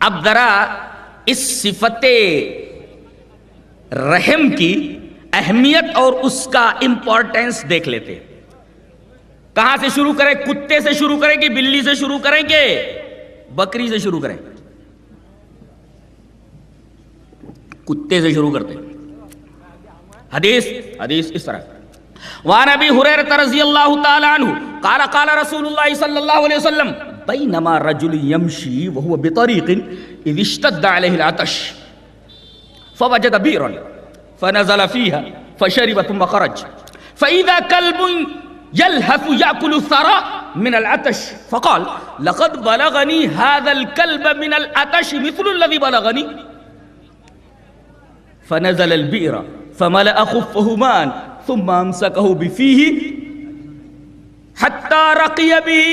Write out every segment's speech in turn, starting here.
اب ذرا اس صفت رحم کی اہمیت اور اس کا امپورٹنس دیکھ لیتے ہیں. کہاں سے شروع کریں؟ کتے سے شروع کریں کہ بلی سے شروع کریں کہ بکری سے شروع کریں؟ کتے سے شروع کرتے ہیں. حدیث اس طرح. وعن ابی ہریرہ رضی اللہ تعالی عنہ قال قال رسول اللہ صلی اللہ علیہ وسلم بینما رجل یمشی وهو بطریق اذ اشتد علیہ العطش فوجد بئرا فنزل فيها فشرب ثم خرج فاذا كلب يلهث يأكل الثرى من العطش فقال لقد بلغني هذا الكلب من العطش مثل الذي بلغني فنزل البئر فملأ خفه ماء ثم امسكه بفيه حتى رقي به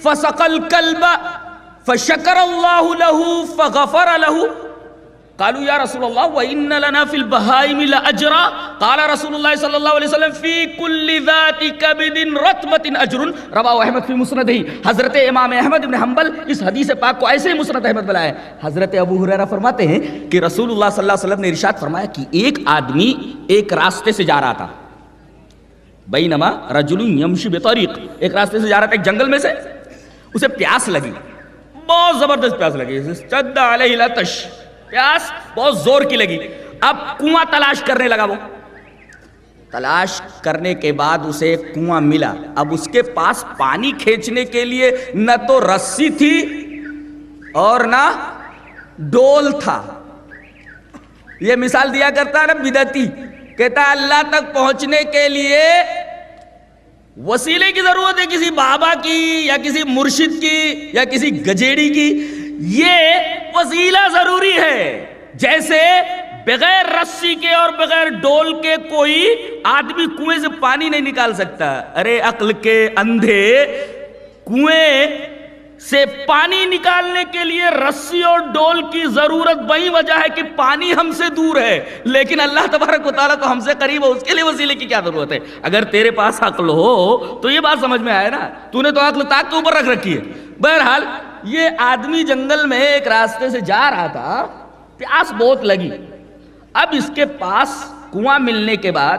فسقى الكلب فشكر الله له فغفر له. قالوا يا رسول الله وإن لنا في البهائم لأجرا قال رسول الله صلى الله عليه وسلم في كل ذات كبد رطبة أجر. رواه احمد في مسنده. حضرت امام احمد بن حنبل اس حدیث پاک کو ایسے ہی مسند احمد بلائے. حضرت ابو ہریرہ فرماتے ہیں کہ رسول اللہ صلی اللہ علیہ وسلم نے ارشاد فرمایا کہ ایک آدمی ایک راستے سے جا رہا تھا. بینما رجل یمشی بطریق، ایک راستے سے جا رہا تھا ایک جنگل میں سے. اسے پیاس لگی، بہت زبردست پیاس لگی، اشتد علیہ العطش، پیاس بہت زور کی لگی. اب کنواں تلاش کرنے لگا. وہ تلاش کرنے کے بعد اسے ایک کنواں ملا. اب اس کے پاس پانی کھینچنے کے لیے نہ تو رسی تھی اور نہ ڈول تھا. یہ مثال دیا کرتا ہے نا بدعتی، کہتا ہے اللہ تک پہنچنے کے لیے وسیلے کی ضرورت ہے، کسی بابا کی یا کسی مرشد کی یا کسی گجیڑی کی. یہ وسیلہ ضروری ہے. جیسے بغیر رسی کے اور بغیر ڈول کے کوئی آدمی کنویں سے پانی نہیں نکال سکتا. ارے عقل کے اندھے، کنویں سے پانی نکالنے کے لیے رسی اور ڈول کی ضرورت وہی وجہ ہے کہ پانی ہم سے دور ہے، لیکن اللہ تبارک و تعالیٰ تو ہم سے قریب ہے، اس کے لیے وسیلے کی کیا ضرورت ہے؟ اگر تیرے پاس عقل ہو تو یہ بات سمجھ میں آئے نا. تو نے تو عقل طاق کے اوپر رکھ رکھی ہے. بہرحال یہ آدمی جنگل میں ایک راستے سے جا رہا تھا، پیاس بہت لگی. اب اس کے پاس کنواں ملنے کے بعد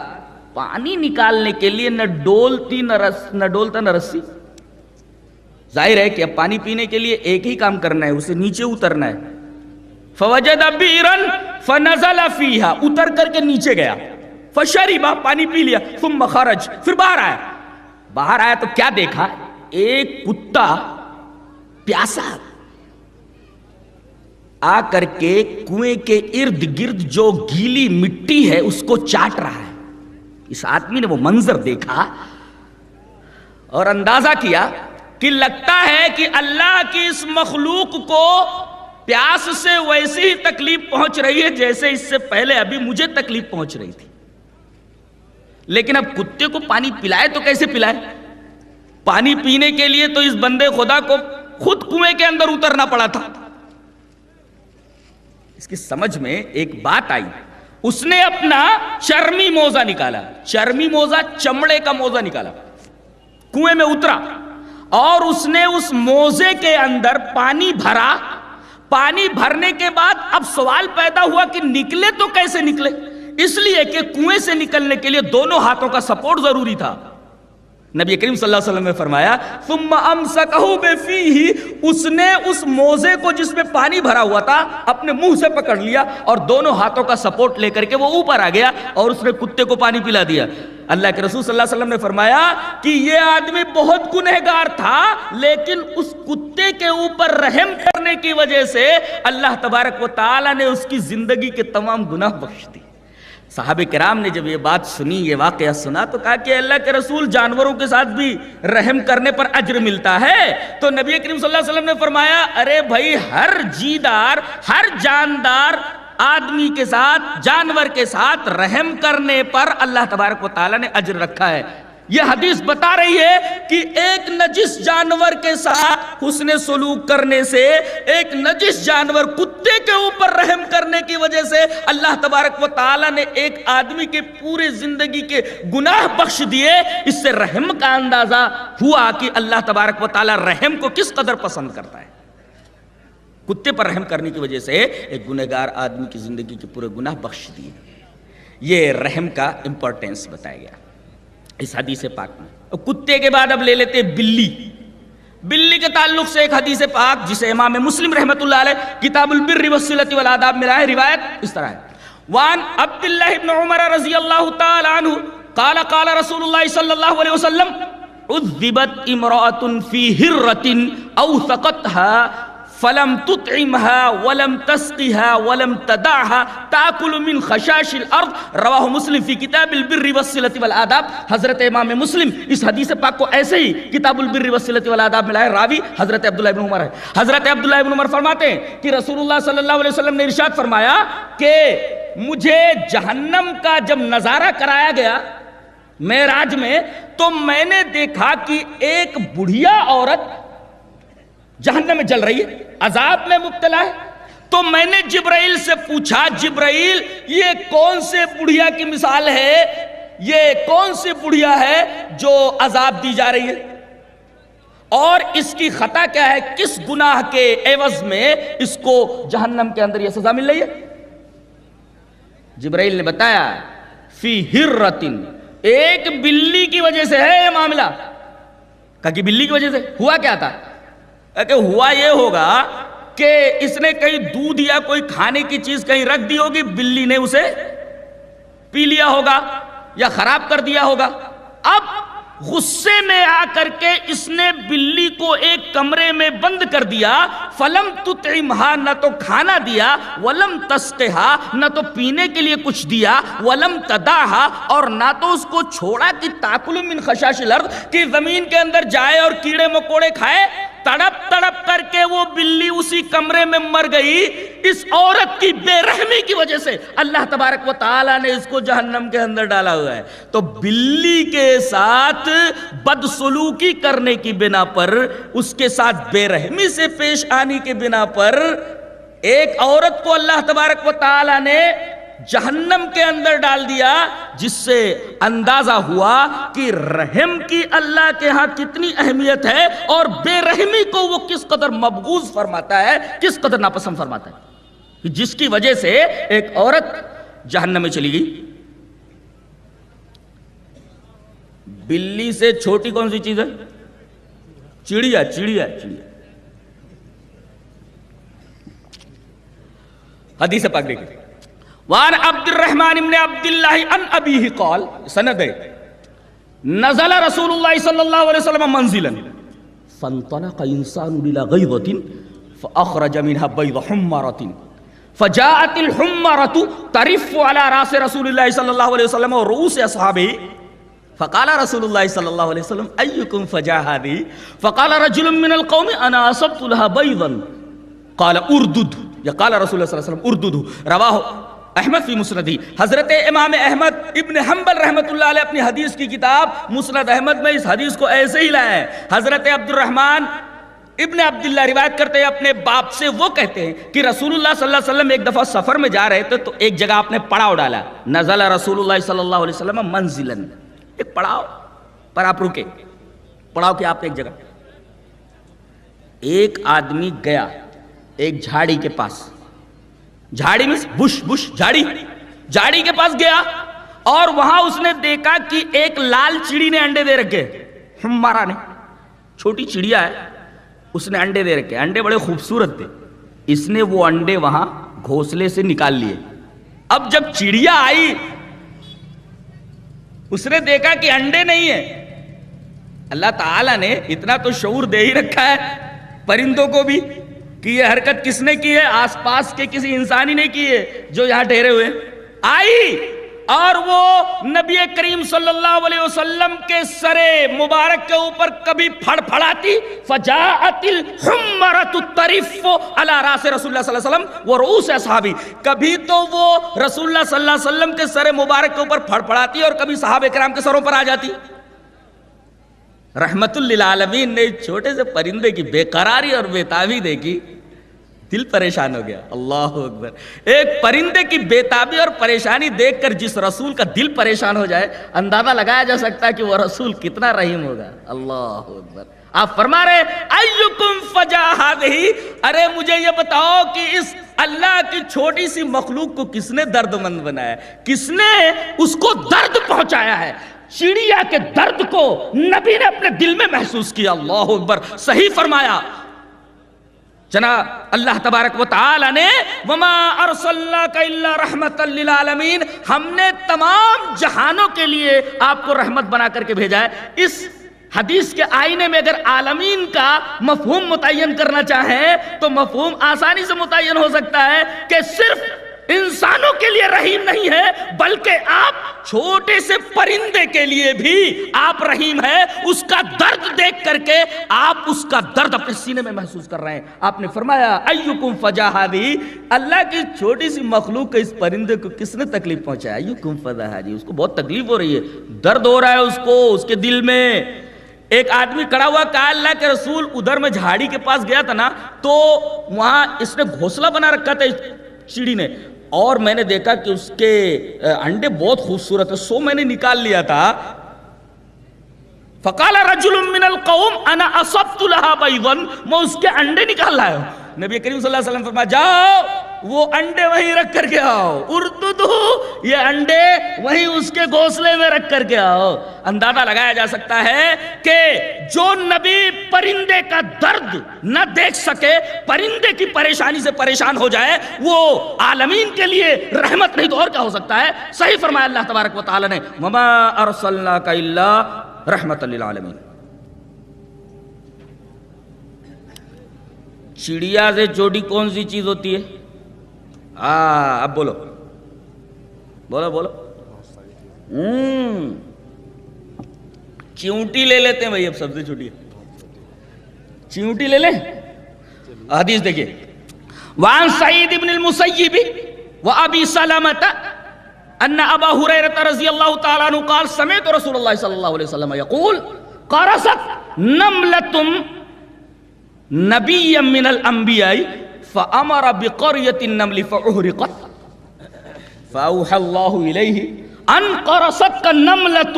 پانی نکالنے کے لیے نہ ڈول تھی نہ ڈول تھا نہ رسی. ظاہر ہے کہ اب پانی پینے کے لیے ایک ہی کام کرنا ہے، اسے نیچے اترنا ہے. فوجد بئرا فنزل فيها، اتر کر کے نیچے گیا. فشرب، پانی پی لیا. ثم خرج، پھر باہر آیا تو کیا دیکھا؟ ایک کتا پیاسا آ کر کے کنویں کے ارد گرد جو گیلی مٹی ہے اس کو چاٹ رہا ہے. اس آدمی نے وہ منظر دیکھا اور اندازہ کیا کہ لگتا ہے کہ اللہ کی اس مخلوق کو پیاس سے ویسی ہی تکلیف پہنچ رہی ہے جیسے اس سے پہلے ابھی مجھے تکلیف پہنچ رہی تھی. لیکن اب کتے کو پانی پلائے تو کیسے پلائے؟ پانی پینے کے لیے تو اس بندے خدا کو خود کنویں کے اندر اترنا پڑا تھا. اس کی سمجھ میں ایک بات آئی. اس نے اپنا چرمی موزہ نکالا، چرمی موزہ چمڑے کا موزہ نکالا، کنویں میں اترا اور اس نے اس موزے کے اندر پانی بھرا. پانی بھرنے کے بعد اب سوال پیدا ہوا کہ نکلے تو کیسے نکلے؟ اس لیے کہ کنویں سے نکلنے کے لیے دونوں ہاتھوں کا سپورٹ ضروری تھا. نبی کریم صلی اللہ علیہ وسلم نے فرمایا ثم امسکہ بفیہ، اس نے اس موزے کو جس میں پانی بھرا ہوا تھا اپنے منہ سے پکڑ لیا اور دونوں ہاتھوں کا سپورٹ لے کر کے وہ اوپر آ گیا اور اس نے کتے کو پانی پلا دیا. اللہ کے رسول صلی اللہ علیہ وسلم نے فرمایا کہ یہ آدمی بہت گنہگار تھا، لیکن اس کتے کے اوپر رحم کرنے کی وجہ سے اللہ تبارک و تعالی نے اس کی زندگی کے تمام گناہ بخش دی. صحابہ کرام نے جب یہ بات سنی، یہ واقعہ سنا تو کہا کہ اللہ کے رسول جانوروں کے ساتھ بھی رحم کرنے پر اجر ملتا ہے. تو نبی کریم صلی اللہ علیہ وسلم نے فرمایا ارے بھائی، ہر جیدار، ہر جاندار آدمی کے ساتھ، جانور کے ساتھ رحم کرنے پر اللہ تبارک و تعالیٰ نے اجر رکھا ہے. یہ حدیث بتا رہی ہے کہ ایک نجس جانور کے ساتھ حسن سلوک کرنے سے، ایک نجس جانور کتے کے اوپر رحم کرنے کی وجہ سے اللہ تبارک و تعالیٰ نے ایک آدمی کے پورے زندگی کے گناہ بخش دیے. اس سے رحم کا اندازہ ہوا کہ اللہ تبارک و تعالیٰ رحم کو کس قدر پسند کرتا ہے. کتے پر رحم کرنے کی وجہ سے ایک گنہگار آدمی کی زندگی کے پورے گناہ بخش دیے. یہ رحم کا امپورٹنس بتایا گیا اس حدیث پاک میں. اور کتے کے بعد اب لے لیتے بلی. بلی کے تعلق سے ایک حدیث پاک جسے امام مسلم رحمۃ اللہ علیہ کتاب البر والصلۃ والآداب میں لائے. روایت اس طرح ہے: وان عبد اللہ بن عمر رضی اللہ تعالی عنہ قال قال رسول اللہ صلی اللہ علیہ وسلم عذبت امرأة فی ہرة اوثقتها فلم تطعمها ولم تسقها ولم تدعها تاكل من خشاش الارض. رواہ مسلم فی کتاب البر والصلۃ والآداب. حضرت امام مسلم اس حدیث پاک کو ایسے ہی کتاب البر والصلۃ والآداب میں لائے. راوی حضرت عبداللہ بن عمر ہے. حضرت عبداللہ بن عمر فرماتے ہیں کہ رسول اللہ صلی اللہ علیہ وسلم نے ارشاد فرمایا کہ مجھے جہنم کا جب نظارہ کرایا گیا معراج میں تو میں نے دیکھا کہ ایک بڑھیا عورت جہنم میں جل رہی ہے, عذاب میں مبتلا ہے. تو میں نے جبرائیل سے پوچھا, جبرائیل یہ کون سے بڑھیا کی مثال ہے, یہ کون سی بڑھیا ہے جو عذاب دی جا رہی ہے, اور اس کی خطا کیا ہے, کس گناہ کے عوض میں اس کو جہنم کے اندر یہ سزا مل رہی ہے. جبرائیل نے بتایا فی ہرۃ, ایک بلی کی وجہ سے ہے یہ معاملہ. کہا کہ بلی کی وجہ سے ہوا کیا تھا, کہ ہوا یہ ہوگا کہ اس نے کہیں دودھ یا کوئی کھانے کی چیز کہیں رکھ دی ہوگی, بلی نے اسے پی لیا ہوگا یا خراب کر دیا ہوگا. اب غصے میں آ کر کے اس نے بلی کو ایک کمرے میں بند کر دیا. فلم تطعمها, نہ تو کھانا دیا, ولم تسقها, نہ تو پینے کے لیے کچھ دیا, ولم تدعها, اور نہ تو اس کو چھوڑا کہ تاکل من خشاش الارض, کہ زمین کے اندر جائے اور کیڑے مکوڑے کھائے. تڑپ تڑپ کر کے وہ بلی اسی کمرے میں مر گئی. اس عورت کی بے رحمی کی وجہ سے اللہ تبارک و تعالی نے اس کو جہنم کے اندر ڈالا ہوا ہے. تو بلی کے ساتھ بدسلوکی کرنے کی بنا پر, اس کے ساتھ بے رحمی سے پیش آنے کی بنا پر ایک عورت کو اللہ تبارک و تعالی نے جہنم کے اندر ڈال دیا, جس سے اندازہ ہوا کہ رحم کی اللہ کے ہاں کتنی اہمیت ہے اور بے رحمی کو وہ کس قدر مبغوض فرماتا ہے, کس قدر ناپسند فرماتا ہے, جس کی وجہ سے ایک عورت جہنم میں چلی گئی. بلی سے چھوٹی کون سی چیز ہے, چڑیا. چڑیا حدیث پاک دیکھیں. وان عبد الرحمن بن عبد الله عن ابيه قال, سند ہے, نزل رسول الله صلى الله عليه وسلم منزلا فانطلق انسان الى غيضة فاخرج منها بيض حمرة فجاءت الحمرة ترف على راس رسول الله صلى الله عليه وسلم ورؤوس اصحابه فقال رسول الله صلى الله عليه وسلم ايكم فجاء هذه, فقال رجل من القوم انا اصبت لها بيضا قال اردد, یا قال رسول اللہ صلی اللہ علیہ وسلم اردد. رواہ احمد فی مسندی. حضرت امام احمد ابن حنبل رحمۃ اللہ علیہ اپنی حدیث کی کتاب مسند احمد میں اس حدیث کو ایسے ہی لایا ہے. حضرت عبد الرحمن ابن عبداللہ روایت کرتے ہیں اپنے باپ سے, وہ کہتے ہیں کہ رسول اللہ صلی اللہ علیہ وسلم ایک دفعہ سفر میں جا رہے تھے تو ایک جگہ آپ نے پڑاؤ ڈالا. نزل رسول اللہ صلی اللہ علیہ وسلم منزلا, ایک پڑاؤ پر آپ رکے. پڑاؤ کہ آپ ایک جگہ, ایک آدمی گیا ایک جھاڑی کے پاس, جھاڑی میں بش جھاڑی کے پاس گیا اور وہاں اس نے دیکھا کہ ایک لال چڑی نے انڈے دے رکھے. ہمارا نے, چھوٹی چڑیا ہے, اس نے انڈے دے رکھے. انڈے بڑے خوبصورت تھے. اس نے وہ انڈے وہاں گھونسلے سے نکال لیے. اب جب چڑیا آئی اس نے دیکھا کہ انڈے نہیں ہیں. اللہ تعالیٰ نے اتنا تو شعور دے ہی رکھا ہے پرندوں کو بھی کہ یہ حرکت کس نے کی ہے, آس پاس کے کسی انسانی نے کی ہے جو یہاں ٹھہرے ہوئے. آئی اور وہ نبی کریم صلی اللہ علیہ وسلم کے سر مبارک کے اوپر کبھی پھڑ پھڑاتی. فجاءت الحمرۃ ترف علی راس رسول اللہ صلی اللہ علیہ وسلم ورؤوس اصحابہ, کبھی تو وہ رسول اللہ صلی اللہ علیہ وسلم کے سر مبارک کے اوپر پھڑ پھڑاتی اور کبھی صحابہ کرام کے سروں پر آ جاتی. رحمت للعالمین نے چھوٹے سے پرندے کی بے قراری اور بے تابی دیکھی, دل پریشان ہو گیا. اللہ اکبر. ایک پرندے کی بے تابی اور پریشانی دیکھ کر جس رسول کا دل پریشان ہو جائے, اندازہ لگایا جا سکتا ہے کہ وہ رسول کتنا رحیم ہوگا. اللہ اکبر. آپ فرما رہے ایکم فجا ہذہ، ارے مجھے یہ بتاؤ کہ اس اللہ کی چھوٹی سی مخلوق کو کس نے درد مند بنایا ہے، کس نے اس کو درد پہنچایا ہے؟ چڑیا کے درد کو نبی نے اپنے دل میں محسوس کیا. اللہ اکبر. صحیح فرمایا جناب اللہ تبارک و تعالی نے، وما ارسلناک الا رحمۃ للعالمین، ہم نے تمام جہانوں کے لیے آپ کو رحمت بنا کر کے بھیجا ہے. اس حدیث کے آئینے میں اگر عالمین کا مفہوم متعین کرنا چاہیں تو مفہوم آسانی سے متعین ہو سکتا ہے کہ صرف انسانوں کے لیے رحیم نہیں ہے، بلکہ آپ چھوٹے سے پرندے کے لیے بھی آپ رحیم ہے. اس کا درد دیکھ کر کے آپ اس کا درد اپنے سینے میں محسوس کر رہے ہیں. آپ نے فرمایا ایکم فجا ہذہ، اللہ کی چھوٹی سی مخلوق کے اس پرندے کو کس نے تکلیف پہنچایا؟ ایکم فجا ہذہ، اس کو بہت تکلیف ہو رہی ہے، درد ہو رہا ہے اس کو، اس کے دل میں. ایک آدمی کھڑا ہوا، کہا اللہ کے رسول ادھر میں جھاڑی کے پاس گیا تھا نا، تو وہاں اس نے گھونسلہ بنا رکھا تھا چڑی نے، اور میں نے دیکھا کہ اس کے انڈے بہت خوبصورت ہیں، سو میں نے نکال لیا تھا. فقال رجل من القوم انا اصبت لها بيضا، میں اس کے انڈے نکال لایا ہوں. نبی کریم صلی اللہ علیہ وسلم فرمایا جاؤ وہ انڈے وہیں رکھ کر کے آؤ، ارددو، یہ انڈے وہیں اس کے گھونسلے میں رکھ کر کے آؤ. اندازہ لگایا جا سکتا ہے کہ جو نبی پرندے کا درد نہ دیکھ سکے، پرندے کی پریشانی سے پریشان ہو جائے، وہ عالمین کے لیے رحمت نہیں تو اور کیا ہو سکتا ہے؟ صحیح فرمایا اللہ تبارک و تعالی نے، وما ارسلناک الا رحمت للعالمین. چڑیا سے چھوٹی کون سی چیز ہوتی ہے؟ اب بولو بولو بولو. چیونٹی لے لیتے ہیں بھائی، اب سب سے چھوٹی ہے چیونٹی لے لیں. حدیث دیکھیے، وعن سعید بن المسیب وابی سلمۃ ان ابا ہریرہ رضی اللہ تعالی عنہ قال سمعت رسول اللہ صلی اللہ علیہ وسلم یقول قرصت نملۃ نبی من الانبیاء فامر بقریۃ النمل فاحرقت فاوحى اللہ الیہ ان قرصتک نملۃ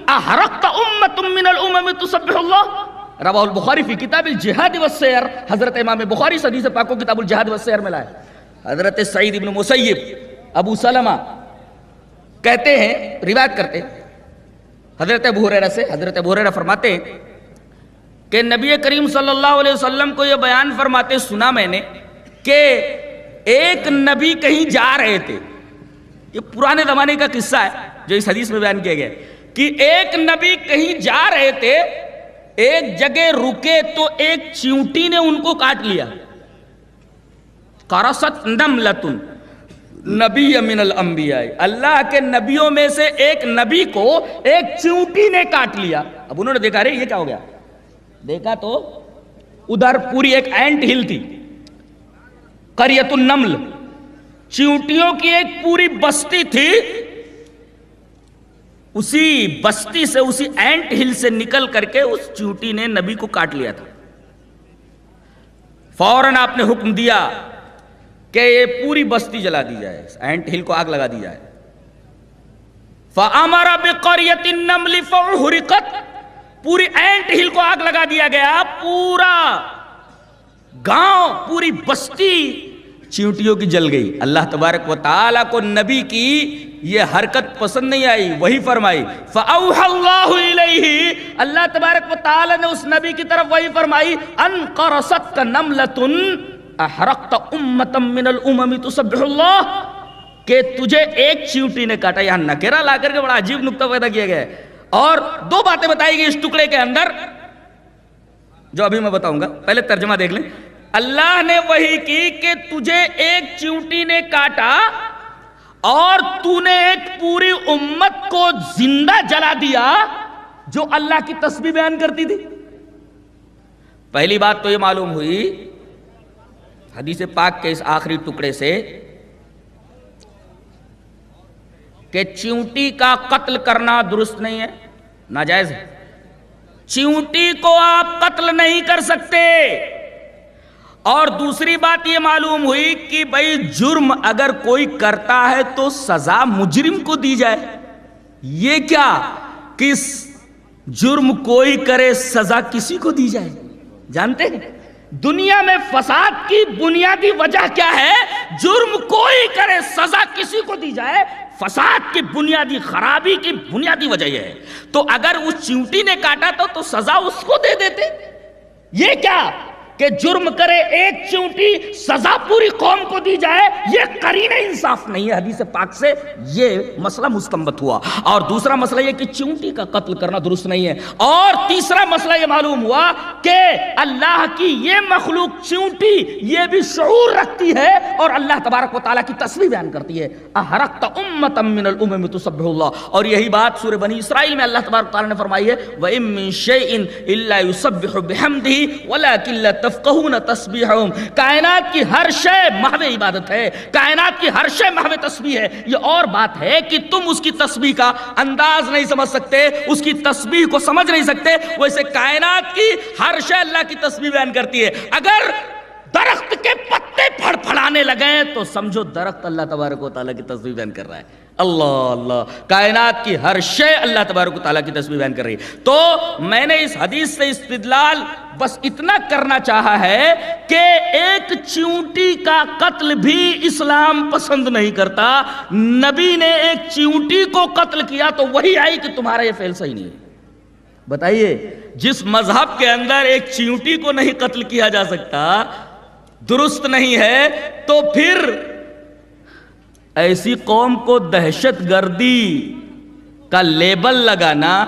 احرقت امۃ من الامم تسبح اللہ. رواہ البخاری فی کتاب الجہاد والسیر، حضرت امام بخاری حدیث پاک کو کتاب الجہاد والسیر میں لائے. حضرت سعید بن مسیب ابو سلمہ کہتے ہیں، روایت کرتے ہیں حضرت ابو ہریرہ سے، حضرت ابو ہریرہ فرماتے ہیں کہ نبی کریم صلی اللہ علیہ وسلم کو یہ بیان فرماتے سنا میں نے کہ ایک نبی کہیں جا رہے تھے. یہ پرانے زمانے کا قصہ ہے جو اس حدیث میں بیان کیا گیا ہے کہ ایک نبی کہیں جا رہے تھے، ایک جگہ رکے تو ایک چیونٹی نے ان کو کاٹ لیا. قرصت نملۃ نبی من الانبیاء، اللہ کے نبیوں میں سے ایک نبی کو ایک چیونٹی نے کاٹ لیا. اب انہوں نے دیکھا رہے یہ کیا ہو گیا، دیکھا تو ادھر پوری ایک اینٹ ہل تھی، قریۃ النمل، چیونٹیوں کی ایک پوری بستی تھی. اسی بستی سے، اسی اینٹ ہل سے نکل کر کے اس چیونٹی نے نبی کو کاٹ لیا تھا. فوراً آپ نے حکم دیا کہ یہ پوری بستی جلا دی جائے، اینٹ ہل کو آگ لگا دی جائے. فَأَمَرَ بِقَرْيَةِ النَّمْلِ فَأُحْرِقَتْ، پوری اینٹ ہل کو آگ لگا دیا گیا. پورا گاؤں، پوری بستی چیونٹیوں کی جل گئی. اللہ تبارک و تعالیٰ کو نبی کی یہ حرکت پسند نہیں آئی، وہی فرمائی فَأَوْحَى اللَّهُ إِلَيْهِ، اللہ تبارک و تعالیٰ نے اس نبی کی طرف وہی فرمائی ان قرصتک نملۃ احرقت امۃ من الامم تسبح اللہ، کہ تجھے ایک چیونٹی نے کاٹا. یہاں نکرہ لا کر کے بڑا عجیب نکتہ پیدا کیا گیا ہے، اور دو باتیں بتائی گئی اس ٹکڑے کے اندر جو ابھی میں بتاؤں گا. پہلے ترجمہ دیکھ لیں. اللہ نے وحی کی کہ تجھے ایک چیونٹی نے کاٹا اور تو نے ایک پوری امت کو زندہ جلا دیا جو اللہ کی تسبیح بیان کرتی تھی. پہلی بات تو یہ معلوم ہوئی حدیث پاک کے اس آخری ٹکڑے سے کہ چیونٹی کا قتل کرنا درست نہیں ہے، ناجائز ہے. چیونٹی کو آپ قتل نہیں کر سکتے. اور دوسری بات یہ معلوم ہوئی کہ بھئی جرم اگر کوئی کرتا ہے تو سزا مجرم کو دی جائے. یہ کیا کس جرم کوئی کرے سزا کسی کو دی جائے؟ جانتے ہیں دنیا میں فساد کی بنیادی وجہ کیا ہے؟ جرم کوئی کرے سزا کسی کو دی جائے، فساد کی بنیادی خرابی کی بنیادی وجہ یہ ہے۔ تو اگر اس چیونٹی نے کاٹا تو سزا اس کو دے دیتے۔ یہ کیا کہ جرم کرے ایک چیونٹی سزا پوری قوم کو دی جائے، یہ قرینہ انصاف نہیں ہے حدیث پاک سے، یہ مسئلہ مستنبط ہوا۔ اور دوسرا مسئلہ یہ کہ چیونٹی کا قتل کرنا درست نہیں ہے۔ اور تیسرا مسئلہ یہ معلوم ہوا کہ اللہ کی یہ مخلوق چیونٹی یہ بھی شعور رکھتی ہے اور اللہ تبارک و تعالیٰ کی تسبیح بیان کرتی ہے۔ احرقت امتا من الامم تسبح اللہ، اور یہی بات سورہ بنی اسرائیل میں اللہ تبارک و تعالیٰ نے فرمائی ہے وَإِن مِّن شَيْءٍ إِلَّا يُسَبِّحُ بِحَمْدِهِ وَلَكِن لَّا تَفْقَهُونَ تَسْبِيحَهُمْ۔ کائنات کی ہر شے محو عبادت ہے، کائنات کی ہر شے محو تسبیح ہے۔ یہ اور بات ہے کہ تم اس کی تسبیح کا انداز نہیں سمجھ سکتے، اس کی تسبیح کو سمجھ نہیں سکتے، ویسے کائنات کی ہر شے اللہ کی تسبیح بیان کرتی ہے۔ اگر درخت کے پتے پھڑ پھڑانے لگے تو سمجھو درخت اللہ تبارک و تعالیٰ کی تسبیح بیان کر رہا ہے۔ اللہ اللہ، کائنات کی ہر شے اللہ تبارک و تعالیٰ کی تسبیح بیان کر رہی ہے۔ تو میں نے اس حدیث سے استدلال بس اتنا کرنا چاہا ہے کہ ایک چیونٹی کا قتل بھی اسلام پسند نہیں کرتا۔ نبی نے ایک چیونٹی کو قتل کیا تو وہی آئی کہ تمہارا یہ فعل صحیح نہیں ہے۔ بتائیے، جس مذہب کے اندر ایک چیونٹی کو نہیں قتل کیا جا سکتا، درست نہیں ہے، تو پھر ایسی قوم کو دہشت گردی کا لیبل لگانا،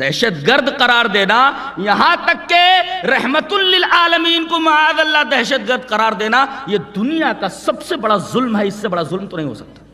دہشت گرد قرار دینا، یہاں تک کہ رحمت للعالمین کو معاذ اللہ دہشت گرد قرار دینا، یہ دنیا کا سب سے بڑا ظلم ہے۔ اس سے بڑا ظلم تو نہیں ہو سکتا۔